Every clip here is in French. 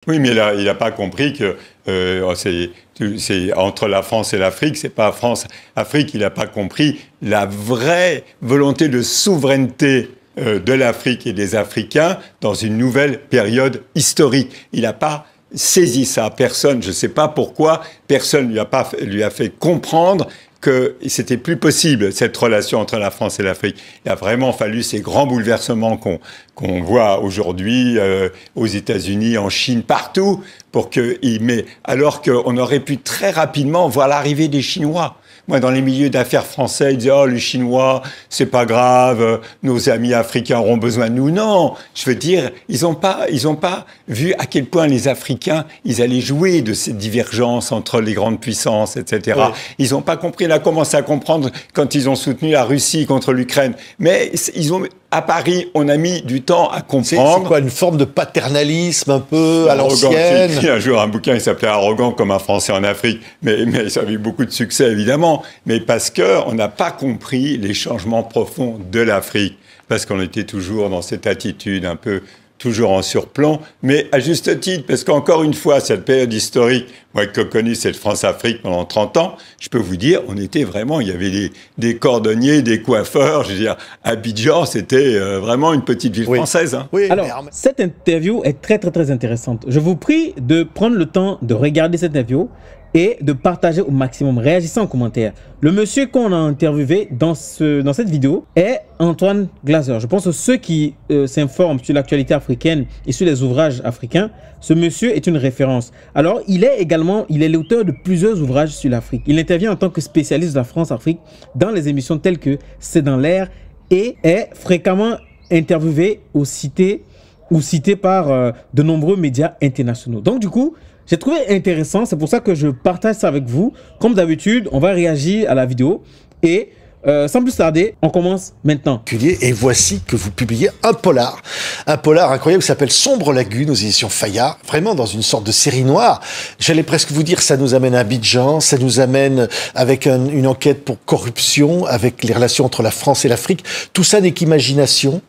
Oui, mais là, il n'a pas compris que c'est entre la France et l'Afrique, c'est pas France-Afrique. Il n'a pas compris la vraie volonté de souveraineté de l'Afrique et des Africains dans une nouvelle période historique. Il n'a pas saisi ça. Personne, je ne sais pas pourquoi, personne lui a fait comprendre que c'était plus possible, cette relation entre la France et l'Afrique. Il a vraiment fallu ces grands bouleversements qu'on voit aujourd'hui aux États-Unis, en Chine, partout, alors qu'on aurait pu très rapidement voir l'arrivée des Chinois. Moi, dans les milieux d'affaires français, ils disaient « Oh, les Chinois, c'est pas grave, nos amis africains auront besoin de nous. » Non, je veux dire, ils ont pas vu à quel point les Africains, ils allaient jouer de cette divergence entre les grandes puissances, etc. Oui. Ils n'ont pas compris, ils ont commencé à comprendre quand ils ont soutenu la Russie contre l'Ukraine. Mais à Paris, on a mis du temps à comprendre. C'est quoi, une forme de paternalisme un peu à l'ancienne? J'ai écrit un jour un bouquin qui s'appelait « Arrogant comme un Français en Afrique », mais ça a eu beaucoup de succès, évidemment. Mais parce qu'on n'a pas compris les changements profonds de l'Afrique, parce qu'on était toujours dans cette attitude un peu toujours en surplomb, mais à juste titre, parce qu'encore une fois, cette période historique, moi qui ai connu cette France-Afrique pendant 30 ans, je peux vous dire, on était vraiment, il y avait des cordonniers, des coiffeurs, je veux dire, Abidjan, c'était vraiment une petite ville française. Hein. Oui. Alors, cette interview est très, très, très intéressante. Je vous prie de prendre le temps de regarder cette interview et de partager au maximum. Réagissez en commentaire. Le monsieur qu'on a interviewé dans cette vidéo est Antoine Glaser. Je pense que ceux qui s'informent sur l'actualité africaine et sur les ouvrages africains, ce monsieur est une référence. Alors, il est l'auteur de plusieurs ouvrages sur l'Afrique. Il intervient en tant que spécialiste de la France-Afrique dans les émissions telles que C'est dans l'air et est fréquemment interviewé ou cité par de nombreux médias internationaux. Donc, du coup, j'ai trouvé intéressant, c'est pour ça que je partage ça avec vous. Comme d'habitude, on va réagir à la vidéo et sans plus tarder, on commence maintenant. Et voici que vous publiez un polar incroyable qui s'appelle Sombre Lagune aux éditions Fayard, vraiment dans une sorte de série noire. J'allais presque vous dire, ça nous amène à Abidjan, ça nous amène avec une enquête pour corruption, avec les relations entre la France et l'Afrique. Tout ça n'est qu'imagination.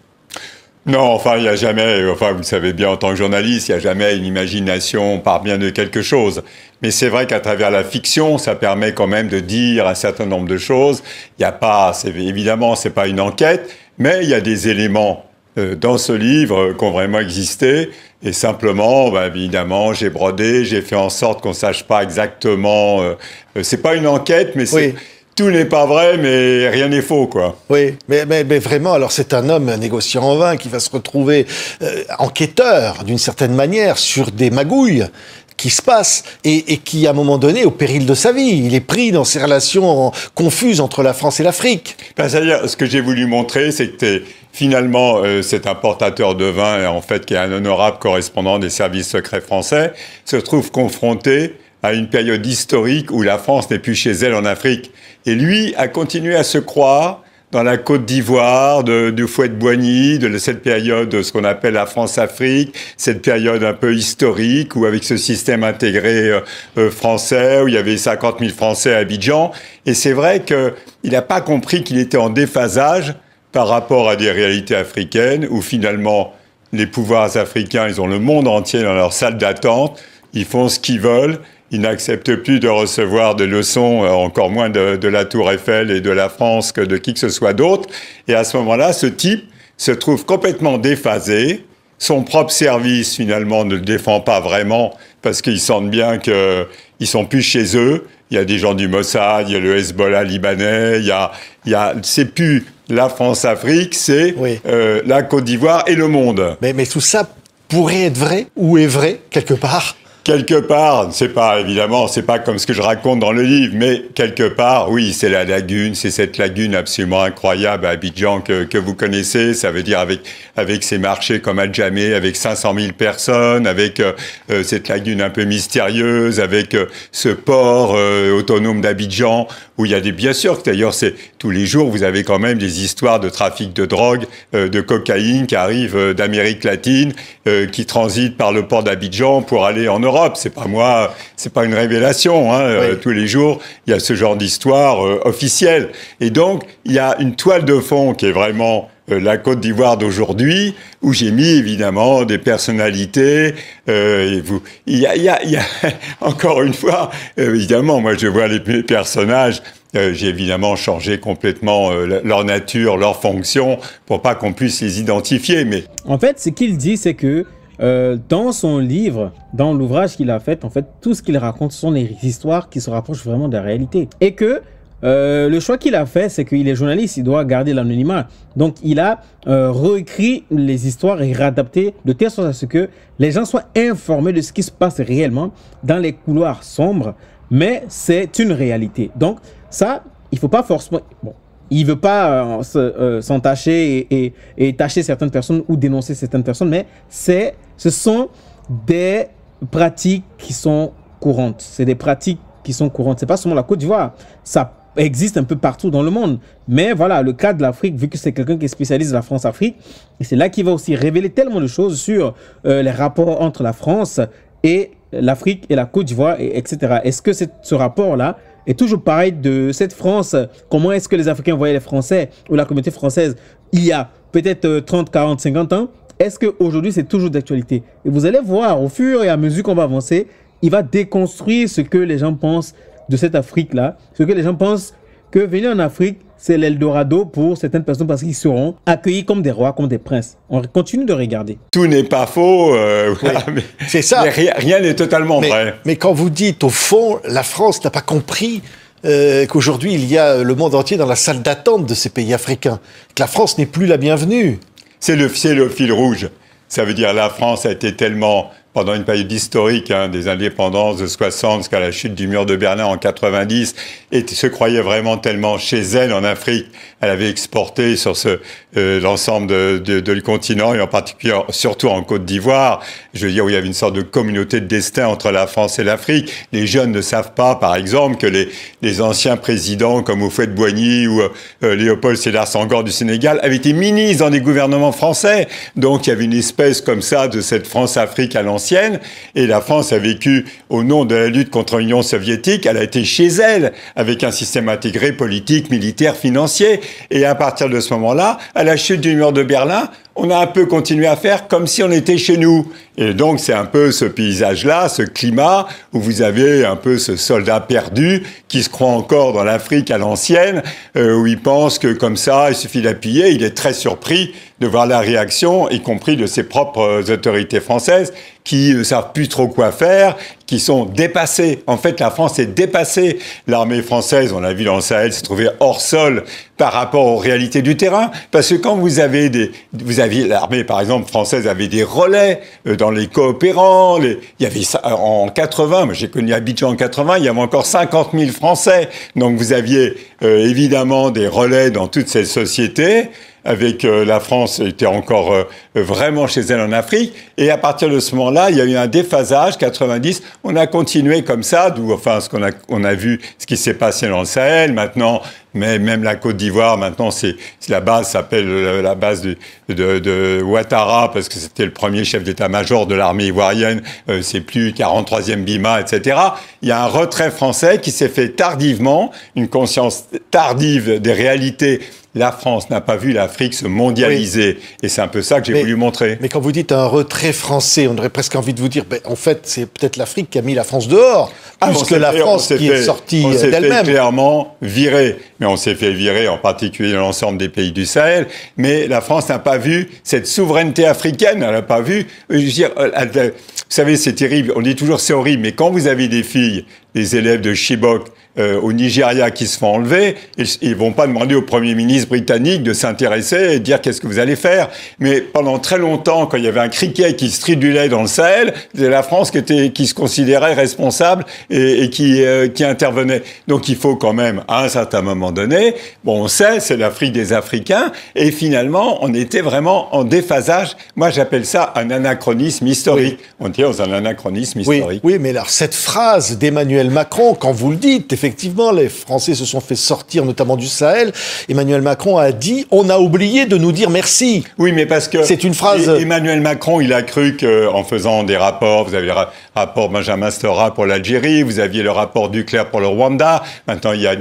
Non, enfin, il n'y a jamais, vous le savez bien en tant que journaliste, il n'y a jamais une imagination par bien de quelque chose. Mais c'est vrai qu'à travers la fiction, ça permet quand même de dire un certain nombre de choses. Il n'y a pas, évidemment, c'est pas une enquête, mais il y a des éléments dans ce livre qui ont vraiment existé. Et simplement, évidemment, j'ai brodé, j'ai fait en sorte qu'on ne sache pas exactement. C'est pas une enquête, mais c'est... Oui. Tout n'est pas vrai, mais rien n'est faux, quoi. Oui, mais vraiment, alors c'est un homme, un négociant en vin, qui va se retrouver enquêteur, d'une certaine manière, sur des magouilles qui se passent et qui, à un moment donné, au péril de sa vie, il est pris dans ces relations confuses entre la France et l'Afrique. C'est-à-dire, ce que j'ai voulu montrer, c'est que finalement, cet importateur de vin, en fait, qui est un honorable correspondant des services secrets français, se trouve confronté à une période historique où la France n'est plus chez elle en Afrique. Et lui a continué à se croire dans la Côte d'Ivoire, du Fouet-de-Boigny, de cette période, ce qu'on appelle la France-Afrique, cette période un peu historique, où avec ce système intégré français, où il y avait 50 000 Français à Abidjan. Et c'est vrai qu'il n'a pas compris qu'il était en déphasage par rapport à des réalités africaines, où finalement, les pouvoirs africains, ils ont le monde entier dans leur salle d'attente, ils font ce qu'ils veulent. Ils n'acceptent plus de recevoir des leçons, encore moins de la Tour Eiffel et de la France que de qui que ce soit d'autre. Et à ce moment-là, ce type se trouve complètement déphasé. Son propre service, finalement, ne le défend pas vraiment parce qu'ils sentent bien qu'ils sont plus chez eux. Il y a des gens du Mossad, il y a le Hezbollah libanais, c'est plus la France-Afrique, c'est la Côte d'Ivoire et le monde. Mais tout ça pourrait être vrai ou est vrai, quelque part? Quelque part, c'est pas comme ce que je raconte dans le livre, mais quelque part, oui, c'est la lagune, c'est cette lagune absolument incroyable à Abidjan que vous connaissez. Ça veut dire avec ces marchés comme Adjamé, avec 500 000 personnes, avec cette lagune un peu mystérieuse, avec ce port autonome d'Abidjan où il y a bien sûr, d'ailleurs, tous les jours, vous avez quand même des histoires de trafic de drogue, de cocaïne qui arrivent d'Amérique latine, qui transitent par le port d'Abidjan pour aller en Europe. Europe. C'est pas moi, c'est pas une révélation. Hein. Oui. Tous les jours, il y a ce genre d'histoire officielle. Et donc, il y a une toile de fond qui est vraiment la Côte d'Ivoire d'aujourd'hui, où j'ai mis évidemment des personnalités. Il y a encore une fois, évidemment, moi je vois les personnages. J'ai évidemment changé complètement leur nature, leur fonction, pour pas qu'on puisse les identifier. Mais en fait, ce qu'il dit, c'est que dans son livre, dans l'ouvrage qu'il a fait, en fait, tout ce qu'il raconte sont des histoires qui se rapprochent vraiment de la réalité. Et que le choix qu'il a fait, c'est qu'il est journaliste, il doit garder l'anonymat. Donc, il a réécrit les histoires et réadapté de telle sorte à ce que les gens soient informés de ce qui se passe réellement dans les couloirs sombres, mais c'est une réalité. Donc, ça, il ne faut pas forcément... Bon, il ne veut pas s'entacher et tâcher certaines personnes ou dénoncer certaines personnes, mais ce sont des pratiques qui sont courantes. C'est des pratiques qui sont courantes. Ce n'est pas seulement la Côte d'Ivoire. Ça existe un peu partout dans le monde. Mais voilà, le cas de l'Afrique, vu que c'est quelqu'un qui est spécialiste de la France-Afrique, et c'est là qu'il va aussi révéler tellement de choses sur les rapports entre la France et l'Afrique et la Côte d'Ivoire, etc. Est-ce que ce rapport-là est toujours pareil de cette France? Comment est-ce que les Africains voyaient les Français ou la communauté française il y a peut-être 30, 40, 50 ans? Est-ce qu'aujourd'hui, c'est toujours d'actualité? Et vous allez voir, au fur et à mesure qu'on va avancer, il va déconstruire ce que les gens pensent de cette Afrique-là, ce que les gens pensent que venir en Afrique, c'est l'Eldorado pour certaines personnes parce qu'ils seront accueillis comme des rois, comme des princes. On continue de regarder. tout n'est pas faux. Voilà, Oui, c'est ça. mais rien n'est totalement vrai. Mais quand vous dites, au fond, la France n'a pas compris qu'aujourd'hui, il y a le monde entier dans la salle d'attente de ces pays africains, que la France n'est plus la bienvenue. C'est le fil rouge. Ça veut dire la France a été tellement, pendant une période historique, des indépendances de 60 jusqu'à la chute du mur de Berlin en 90, et se croyait vraiment tellement chez elle en Afrique. Elle avait exporté sur l'ensemble du continent, et en particulier, surtout en Côte d'Ivoire. Je veux dire, où il y avait une sorte de communauté de destin entre la France et l'Afrique. Les jeunes ne savent pas, par exemple, que les anciens présidents comme Houphouët-Boigny ou Léopold Sédar Senghor du Sénégal avaient été ministres dans des gouvernements français. Donc, il y avait une espèce comme ça de cette France-Afrique à l'ancienne. Et la France a vécu au nom de la lutte contre l'Union soviétique. Elle a été chez elle, avec un système intégré politique, militaire, financier. Et à partir de ce moment-là, à la chute du mur de Berlin, on a un peu continué à faire comme si on était chez nous. Et donc, c'est un peu ce paysage-là, ce climat, où vous avez un peu ce soldat perdu qui se croit encore dans l'Afrique à l'ancienne, où il pense que comme ça, il suffit d'appuyer. Il est très surpris de voir la réaction, y compris de ses propres autorités françaises, qui ne savent plus trop quoi faire, qui sont dépassés. En fait, la France est dépassée. L'armée française, on l'a vu dans le Sahel, s'est trouvée hors sol par rapport aux réalités du terrain. Parce que quand vous aviez l'armée, par exemple, française avait des relais dans les coopérants. Il y avait ça en 80, moi j'ai connu Abidjan en 80, il y avait encore 50 000 Français. Donc vous aviez évidemment des relais dans toutes ces sociétés. Avec la France était encore vraiment chez elle en Afrique. Et à partir de ce moment-là, il y a eu un déphasage, 90. On a continué comme ça, d'où enfin on a vu ce qui s'est passé dans le Sahel. Maintenant, mais même la Côte d'Ivoire, maintenant, c'est la base s'appelle la base de Ouattara, parce que c'était le premier chef d'état-major de l'armée ivoirienne. C'est plus 43e Bima, etc. Il y a un retrait français qui s'est fait tardivement, une conscience tardive des réalités. La France n'a pas vu l'Afrique se mondialiser. Oui. Et c'est un peu ça que j'ai voulu montrer. Mais quand vous dites un retrait français, on aurait presque envie de vous dire, en fait, c'est peut-être l'Afrique qui a mis la France dehors, plus que la France qui est sortie d'elle-même. On s'est fait clairement virer. Mais on s'est fait virer en particulier dans l'ensemble des pays du Sahel. Mais la France n'a pas vu cette souveraineté africaine. Elle n'a pas vu. Je veux dire, vous savez, c'est terrible. On dit toujours c'est horrible. Mais quand vous avez des filles, des élèves de Chibok, au Nigeria qui se font enlever, ils vont pas demander au Premier ministre britannique de s'intéresser et de dire qu'est-ce que vous allez faire. Mais pendant très longtemps, quand il y avait un criquet qui se tridulait dans le Sahel, c'était la France qui se considérait responsable et qui intervenait. Donc il faut quand même, à un certain moment donné, bon, on sait, c'est l'Afrique des Africains, et finalement, on était vraiment en déphasage. Moi, j'appelle ça un anachronisme historique. Oui. On est dans un anachronisme historique. Oui, mais alors cette phrase d'Emmanuel Macron, quand vous le dites, effectivement, les Français se sont fait sortir, notamment du Sahel. Emmanuel Macron a dit « On a oublié de nous dire merci ». Oui, mais parce que c'est une phrase. Emmanuel Macron, il a cru qu'en faisant des rapports, vous avez rapport Benjamin Stora pour l'Algérie, vous aviez le rapport Duclerc pour le Rwanda. Maintenant, il y a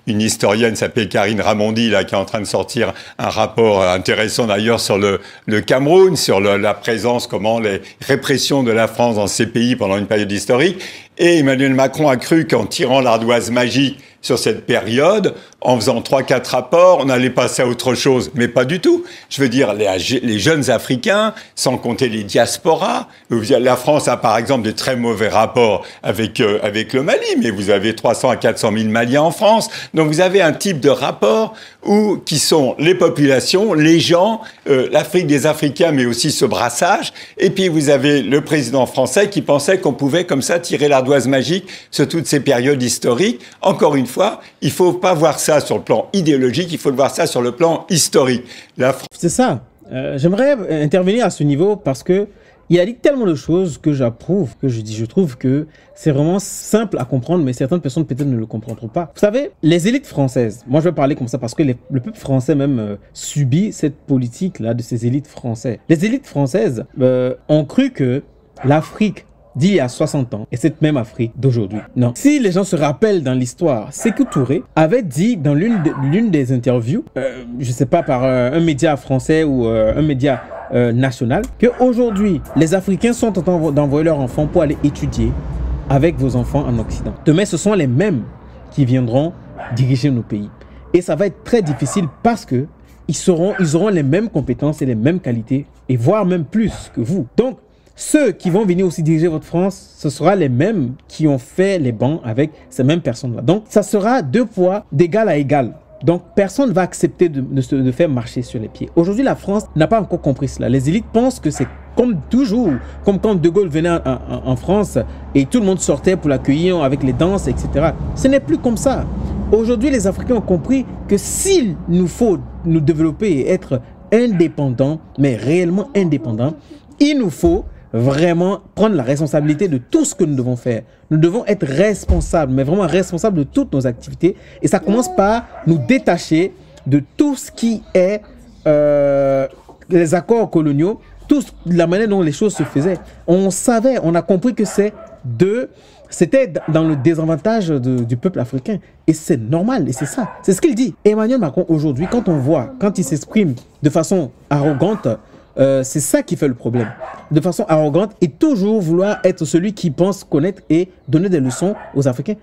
une historienne qui s'appelle Karine Ramondi, là, qui est en train de sortir un rapport intéressant d'ailleurs sur le Cameroun, sur la présence, comment les répressions de la France dans ces pays pendant une période historique. Et Emmanuel Macron a cru qu'en tirant l'ardoise magique sur cette période, en faisant 3-4 rapports, on allait passer à autre chose. Mais pas du tout. Je veux dire, les jeunes Africains, sans compter les diasporas, la France a par exemple des très mauvais rapports avec le Mali, mais vous avez 300 à 400 000 Maliens en France. Donc vous avez un type de rapport qui sont les populations, les gens, l'Afrique des Africains, mais aussi ce brassage. Et puis vous avez le président français qui pensait qu'on pouvait comme ça tirer l'ardoise magique sur toutes ces périodes historiques. Encore une fois, il ne faut pas voir ça sur le plan idéologique, il faut le voir ça sur le plan historique. C'est ça. J'aimerais intervenir à ce niveau parce que il a dit tellement de choses que j'approuve, que je trouve que c'est vraiment simple à comprendre, mais certaines personnes peut-être ne le comprendront pas. Vous savez, les élites françaises, moi je vais parler comme ça parce que le peuple français même subit cette politique-là de ces élites françaises. Les élites françaises ont cru que l'Afrique d'il y a 60 ans et cette même Afrique d'aujourd'hui. Non. Si les gens se rappellent dans l'histoire, Sékou Touré avait dit dans l'une des interviews, je ne sais pas par un média français ou un média national, qu'aujourd'hui, les Africains sont en train d'envoyer leurs enfants pour aller étudier avec vos enfants en Occident. Demain, ce sont les mêmes qui viendront diriger nos pays. Et ça va être très difficile parce que ils auront les mêmes compétences et les mêmes qualités, et voire même plus que vous. Donc, ceux qui vont venir aussi diriger votre France, ce sera les mêmes qui ont fait les bancs avec ces mêmes personnes-là. Donc, ça sera deux poids d'égal à égal. Donc, personne ne va accepter de faire marcher sur les pieds. Aujourd'hui, la France n'a pas encore compris cela. Les élites pensent que c'est comme toujours, comme quand De Gaulle venait en France et tout le monde sortait pour l'accueillir avec les danses, etc. Ce n'est plus comme ça. Aujourd'hui, les Africains ont compris que s'il nous faut nous développer et être indépendants, mais réellement indépendants, il nous faut vraiment prendre la responsabilité de tout ce que nous devons faire. Nous devons être responsables, mais vraiment responsables de toutes nos activités. Et ça commence par nous détacher de tout ce qui est les accords coloniaux, la manière dont les choses se faisaient. On savait, on a compris que c'était dans le désavantage du peuple africain. Et c'est normal, et c'est ça. C'est ce qu'il dit. Emmanuel Macron, aujourd'hui, quand il s'exprime de façon arrogante, c'est ça qui fait le problème. De façon arrogante et toujours vouloir être celui qui pense connaître et donner des leçons aux Africains.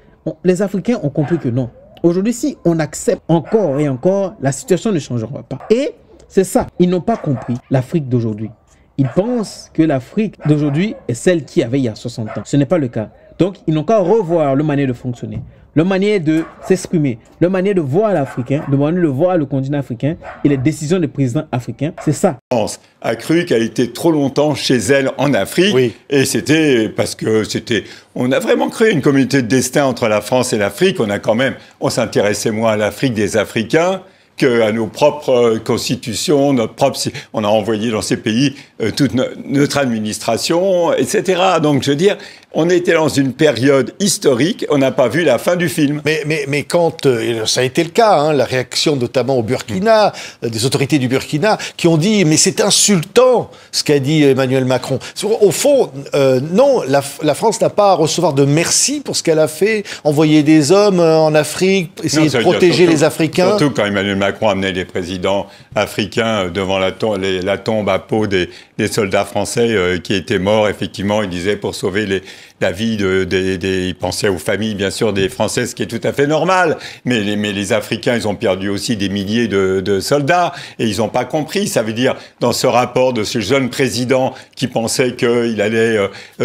Les Africains ont compris que non. Aujourd'hui, si on accepte encore et encore, la situation ne changera pas. Et c'est ça. Ils n'ont pas compris l'Afrique d'aujourd'hui. Ils pensent que l'Afrique d'aujourd'hui est celle qu'il y avait il y a 60 ans. Ce n'est pas le cas. Donc, ils n'ont qu'à revoir le manière de fonctionner, le manière de s'exprimer, le manière de voir l'Africain, le manière de voir le continent africain et les décisions des présidents africains. C'est ça. La France a cru qu'elle était trop longtemps chez elle en Afrique. Oui. Et c'était parce que on a vraiment créé une communauté de destin entre la France et l'Afrique. On s'intéressait moins à l'Afrique des Africains qu'à nos propres constitutions, on a envoyé dans ces pays toute notre administration, etc. Donc, je veux dire, on était dans une période historique, on n'a pas vu la fin du film. Mais quand, ça a été le cas, hein, la réaction notamment au Burkina, des autorités du Burkina, qui ont dit, mais c'est insultant ce qu'a dit Emmanuel Macron. Au fond, non, la France n'a pas à recevoir de merci pour ce qu'elle a fait, envoyer des hommes en Afrique, essayer de protéger les Africains. Surtout quand Emmanuel Macron amenait les présidents africains devant la tombe à peau des soldats français qui étaient morts, effectivement, il disait, pour sauver la vie il pensait aux familles, bien sûr, des Français, ce qui est tout à fait normal. Mais les Africains, ils ont perdu aussi des milliers de soldats et ils n'ont pas compris. Ça veut dire, dans ce rapport de ce jeune président qui pensait qu'il allait,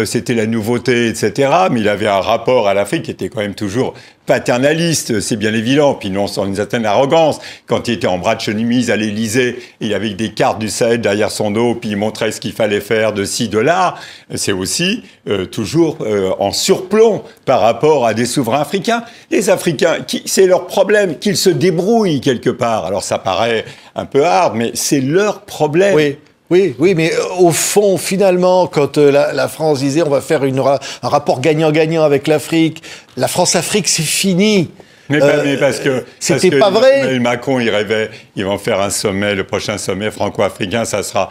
c'était la nouveauté, etc. Mais il avait un rapport à l'Afrique qui était quand même toujours paternaliste, c'est bien évident, puis non sans une certaine arrogance. Quand il était en bras de chemise à l'Élysée, il avait des cartes du Sahel derrière son dos, puis il montrait ce qu'il fallait faire de ci, de là. C'est aussi toujours en surplomb par rapport à des souverains africains. Les Africains, c'est leur problème, qu'ils se débrouillent quelque part. Alors ça paraît un peu hard, mais c'est leur problème. Oui, mais au fond, finalement, quand la France disait on va faire un rapport gagnant-gagnant avec l'Afrique, la France-Afrique, c'est fini. Mais parce que c'était pas vrai. Emmanuel Macron, il rêvait, ils vont faire un sommet, le prochain sommet franco-africain, ça sera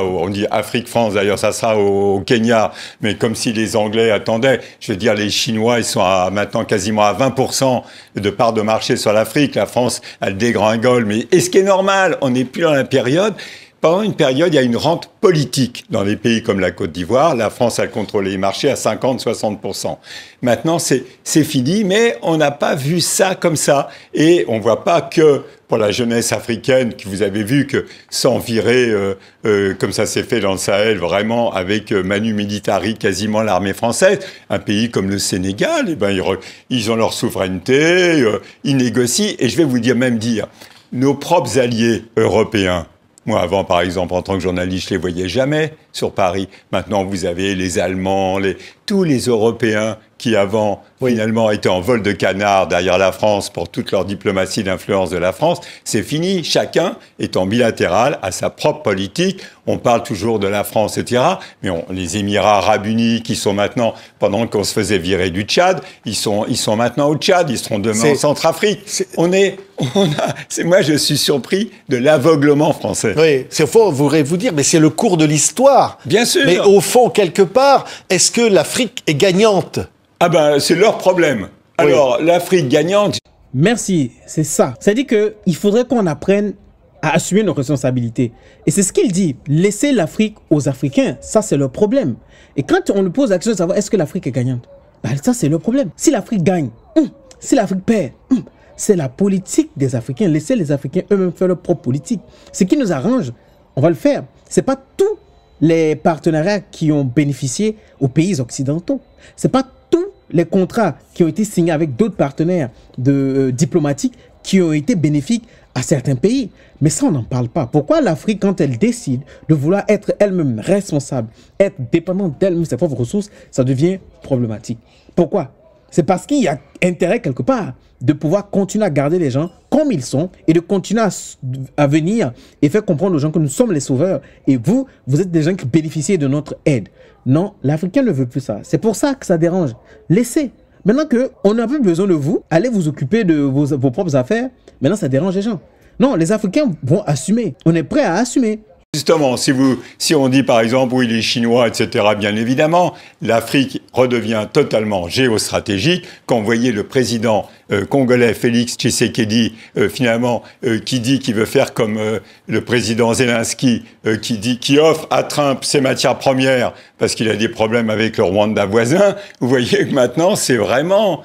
on dit Afrique-France d'ailleurs, ça sera au Kenya. Mais comme si les Anglais attendaient, je veux dire, les Chinois, ils sont maintenant quasiment à 20% de part de marché sur l'Afrique. La France, elle dégringole. Mais est-ce qui est normal? On n'est plus dans la période. Pendant une période, il y a une rente politique dans les pays comme la Côte d'Ivoire. La France a contrôlé les marchés à 50-60%. Maintenant, c'est fini, mais on n'a pas vu ça comme ça. Et on ne voit pas que pour la jeunesse africaine, que vous avez vu que sans virer, comme ça s'est fait dans le Sahel, vraiment avec Manu Militari, quasiment l'armée française, un pays comme le Sénégal, eh ben, ils ont leur souveraineté, ils négocient. Et je vais vous même dire, nos propres alliés européens, moi, avant, par exemple, en tant que journaliste, je les voyais jamais sur Paris. Maintenant, vous avez les Allemands, tous les Européens qui, avant, finalement, étaient en vol de canard derrière la France pour toute leur diplomatie d'influence de la France. C'est fini. Chacun est en bilatéral, à sa propre politique. On parle toujours de la France, etc. Mais les Émirats Arabes Unis, qui sont maintenant, pendant qu'on se faisait virer du Tchad, ils sont maintenant au Tchad. Ils seront demain en Centrafrique. Moi, je suis surpris de l'aveuglement français. Oui, c'est faux, vous dire, mais c'est le cours de l'histoire. Bien sûr. Mais au fond, quelque part, est-ce que l'Afrique est gagnante? Ah ben, c'est leur problème. Alors, l'Afrique gagnante... Merci, c'est ça. C'est-à-dire qu'il faudrait qu'on apprenne à assumer nos responsabilités. Et c'est ce qu'il dit. Laisser l'Afrique aux Africains, ça c'est leur problème. Et quand on lui pose la question de savoir est-ce que l'Afrique est gagnante, ben, ça c'est leur problème. Si l'Afrique gagne, si l'Afrique perd, c'est la politique des Africains. Laisser les Africains eux-mêmes faire leur propre politique. Ce qui nous arrange, on va le faire. C'est pas tous les partenariats qui ont bénéficié aux pays occidentaux. C'est pas tous les contrats qui ont été signés avec d'autres partenaires diplomatiques qui ont été bénéfiques à certains pays. Mais ça, on n'en parle pas. Pourquoi l'Afrique, quand elle décide de vouloir être elle-même responsable, être dépendante d'elle-même, ses propres ressources, ça devient problématique. Pourquoi? C'est parce qu'il y a intérêt quelque part de pouvoir continuer à garder les gens comme ils sont et de continuer à venir et faire comprendre aux gens que nous sommes les sauveurs et vous êtes des gens qui bénéficient de notre aide. Non, l'Africain ne veut plus ça. C'est pour ça que ça dérange. Laissez. Maintenant qu'on n'a plus besoin de vous, allez vous occuper de vos propres affaires. Maintenant, ça dérange les gens. Non, les Africains vont assumer. On est prêt à assumer. Justement, si on dit par exemple, oui, les Chinois, etc., bien évidemment, l'Afrique redevient totalement géostratégique. Quand vous voyez le président congolais Félix Tshisekedi, finalement, qui dit qu'il veut faire comme le président Zelensky, qui offre à Trump ses matières premières parce qu'il a des problèmes avec le Rwanda voisin, vous voyez que maintenant, c'est vraiment,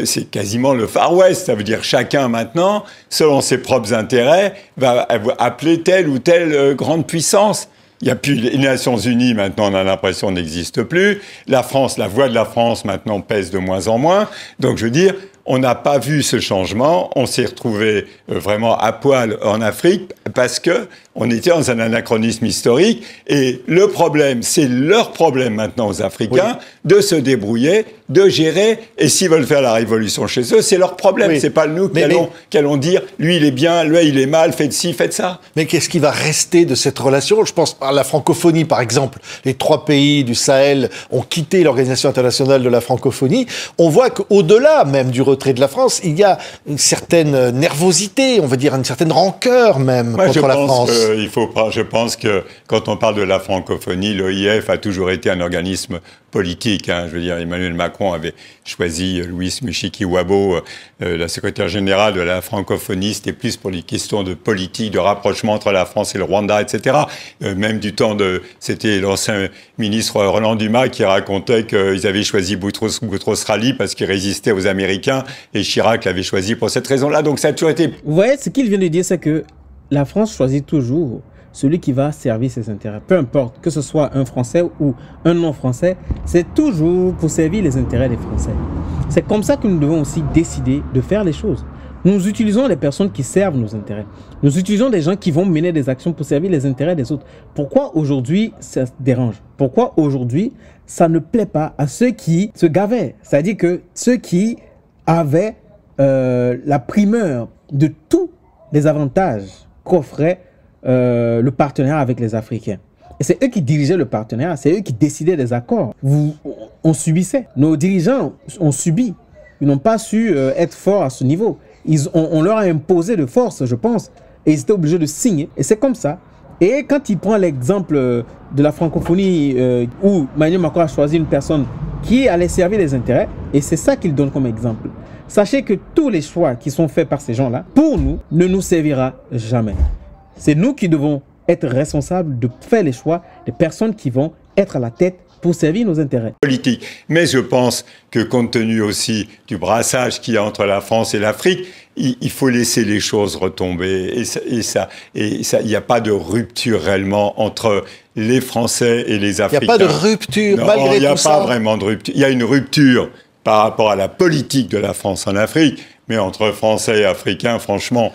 c'est quasiment le Far West. Ça veut dire chacun maintenant, selon ses propres intérêts, va appeler telle ou telle grande puissance. Il n'y a plus les Nations Unies, maintenant on a l'impression n'existe plus. La France, la voix de la France maintenant pèse de moins en moins. Donc je veux dire, on n'a pas vu ce changement. On s'est retrouvé vraiment à poil en Afrique parce que on était dans un anachronisme historique. Et le problème, c'est leur problème maintenant aux Africains de se débrouiller, de gérer. Et s'ils veulent faire la révolution chez eux, c'est leur problème. C'est pas nous qui allons dire, lui il est bien, lui il est mal, faites ci, faites ça. Mais qu'est-ce qui va rester de cette relation? Je pense à la francophonie, par exemple. Les 3 pays du Sahel ont quitté l'Organisation internationale de la francophonie. On voit qu'au-delà même du retrait de la France, il y a une certaine nervosité, on va dire une certaine rancœur même contre la France. Je pense que quand on parle de la francophonie, l'OIF a toujours été un organisme politique. Je veux dire, Emmanuel Macron avait choisi Louis Mushikiwabo, la secrétaire générale de la francophonie. C'était plus pour les questions de politique, de rapprochement entre la France et le Rwanda, etc. Même du temps c'était l'ancien ministre Roland Dumas qui racontait qu'ils avaient choisi Boutros-Ghali parce qu'il résistait aux Américains et Chirac l'avait choisi pour cette raison-là. Donc ça a toujours été... Ouais, ce qu'il vient de dire, c'est que la France choisit toujours celui qui va servir ses intérêts. Peu importe, que ce soit un Français ou un non-Français, c'est toujours pour servir les intérêts des Français. C'est comme ça que nous devons aussi décider de faire les choses. Nous utilisons les personnes qui servent nos intérêts. Nous utilisons des gens qui vont mener des actions pour servir les intérêts des autres. Pourquoi aujourd'hui ça dérange? Pourquoi aujourd'hui ça ne plaît pas à ceux qui se gavaient? C'est-à-dire que ceux qui avaient la primeur de tous les avantages qu'offrait le partenariat avec les Africains. Et c'est eux qui dirigeaient le partenariat, c'est eux qui décidaient des accords. On subissait. Nos dirigeants ont subi Ils n'ont pas su être forts à ce niveau. On leur a imposé de force, je pense, et ils étaient obligés de signer. Et c'est comme ça. Et quand il prend l'exemple de la francophonie où Emmanuel Macron a choisi une personne qui allait servir les intérêts, et c'est ça qu'il donne comme exemple. Sachez que tous les choix qui sont faits par ces gens-là, pour nous, ne nous servira jamais. C'est nous qui devons être responsables de faire les choix des personnes qui vont être à la tête pour servir nos intérêts. Politique. Mais je pense que compte tenu aussi du brassage qu'il y a entre la France et l'Afrique, il faut laisser les choses retomber. Il n'y a pas de rupture réellement entre les Français et les Africains. Il n'y a pas de rupture, non, malgré tout ça. Il n'y a pas vraiment de rupture. Il y a une rupture par rapport à la politique de la France en Afrique. Mais entre Français et Africains, franchement,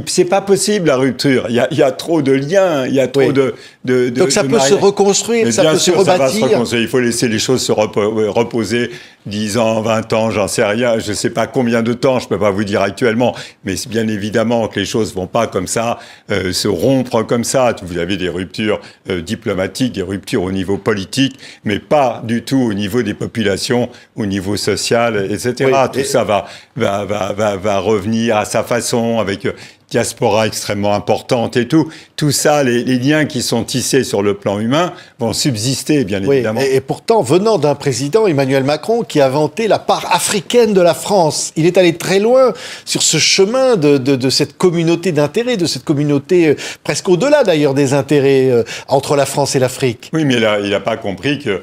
c'est pas possible la rupture. Il y a trop de liens, il y a trop de Donc ça peut se reconstruire, mais ça peut se rebâtir. Ça va se reconstruire. Il faut laisser les choses se reposer 10 ans, 20 ans, j'en sais rien. Je sais pas combien de temps, je peux pas vous dire actuellement. Mais c'est bien évidemment que les choses vont pas comme ça, se rompre comme ça. Vous avez des ruptures diplomatiques, des ruptures au niveau politique, mais pas du tout au niveau des populations, au niveau social, etc. Oui, tout ça va revenir à sa façon avec diaspora extrêmement importante et tout. Tout ça, les liens qui sont tissés sur le plan humain vont subsister, bien évidemment. Et pourtant, venant d'un président, Emmanuel Macron, qui a vanté la part africaine de la France, il est allé très loin sur ce chemin de cette communauté d'intérêts, de cette communauté presque au-delà d'ailleurs des intérêts entre la France et l'Afrique. Oui, mais là, il n'a pas compris que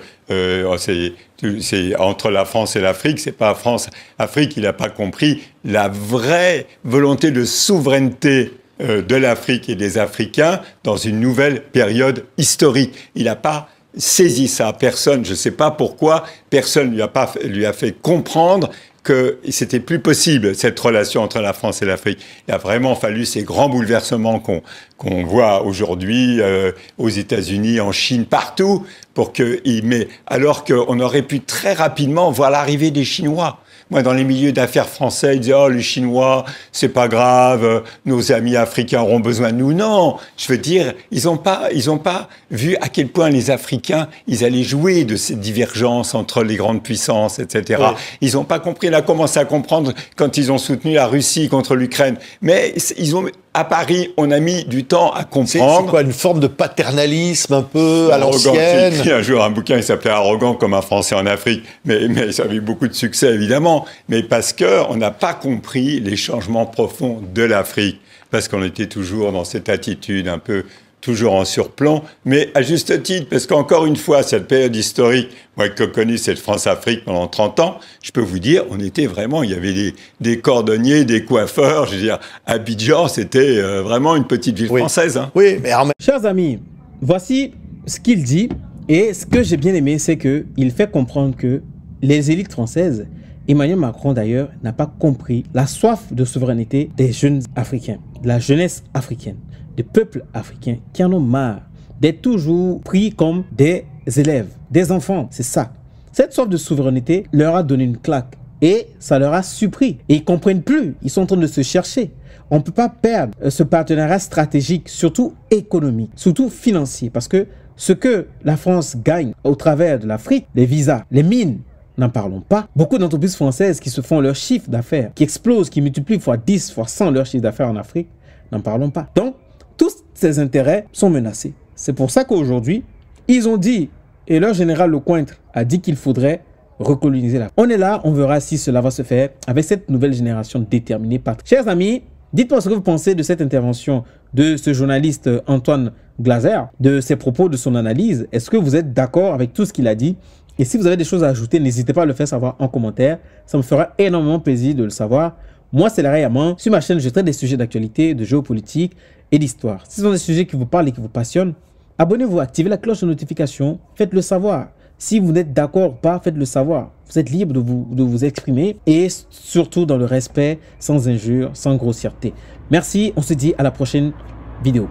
c'est entre la France et l'Afrique, c'est pas France-Afrique. Il n'a pas compris la vraie volonté de souveraineté de l'Afrique et des Africains dans une nouvelle période historique. Il n'a pas saisi ça. Personne, je ne sais pas pourquoi, personne lui a fait comprendre que c'était plus possible, cette relation entre la France et l'Afrique. Il a vraiment fallu ces grands bouleversements qu'on voit aujourd'hui aux États-Unis, en Chine, partout, alors qu'on aurait pu très rapidement voir l'arrivée des Chinois. Moi, dans les milieux d'affaires français, ils disaient « Oh, les Chinois, c'est pas grave, nos amis africains auront besoin de nous. » Non, je veux dire, ils ont pas vu à quel point les Africains, ils allaient jouer de cette divergence entre les grandes puissances, etc. Oui. Ils n'ont pas compris. On a commencé à comprendre quand ils ont soutenu la Russie contre l'Ukraine. Mais à Paris, on a mis du temps à comprendre. C'est quoi, une forme de paternalisme un peu à l'ancienne? J'ai écrit un jour un bouquin, il s'appelait « Arrogant comme un Français en Afrique ». Mais ça a eu beaucoup de succès, évidemment. Mais parce qu'on n'a pas compris les changements profonds de l'Afrique. Parce qu'on était toujours dans cette attitude un peu toujours en surplomb, mais à juste titre, parce qu'encore une fois, cette période historique, moi qui ai connu cette France-Afrique pendant 30 ans, je peux vous dire, on était vraiment, il y avait des cordonniers, des coiffeurs, je veux dire, Abidjan, c'était vraiment une petite ville française. Hein. Oui, mais chers amis, voici ce qu'il dit, et ce que j'ai bien aimé, c'est qu'il fait comprendre que les élites françaises, Emmanuel Macron d'ailleurs, n'a pas compris la soif de souveraineté des jeunes Africains, de la jeunesse africaine, des peuples africains qui en ont marre d'être toujours pris comme des élèves, des enfants, c'est ça. Cette soif de souveraineté leur a donné une claque et ça leur a surpris. Et ils ne comprennent plus, ils sont en train de se chercher. On ne peut pas perdre ce partenariat stratégique, surtout économique, surtout financier, parce que ce que la France gagne au travers de l'Afrique, les visas, les mines, n'en parlons pas. Beaucoup d'entreprises françaises qui se font leur chiffre d'affaires, qui explosent, qui multiplient fois 10, fois 100 leur chiffre d'affaires en Afrique, n'en parlons pas. Donc, tous ces intérêts sont menacés. C'est pour ça qu'aujourd'hui, ils ont dit, et leur général Lecointre a dit qu'il faudrait recoloniser l'Afrique. On est là, on verra si cela va se faire avec cette nouvelle génération déterminée par... Chers amis, dites-moi ce que vous pensez de cette intervention de ce journaliste Antoine Glaser, de ses propos, de son analyse. Est-ce que vous êtes d'accord avec tout ce qu'il a dit? Et si vous avez des choses à ajouter, n'hésitez pas à le faire savoir en commentaire. Ça me fera énormément plaisir de le savoir. Moi, c'est Larry Yaman. Sur ma chaîne, je traite des sujets d'actualité, de géopolitique et d'histoire. Si ce sont des sujets qui vous parlent et qui vous passionnent, abonnez-vous, activez la cloche de notification, faites-le savoir. Si vous n'êtes d'accord ou pas, faites-le savoir. Vous êtes libre de vous exprimer et surtout dans le respect, sans injure, sans grossièreté. Merci, on se dit à la prochaine vidéo.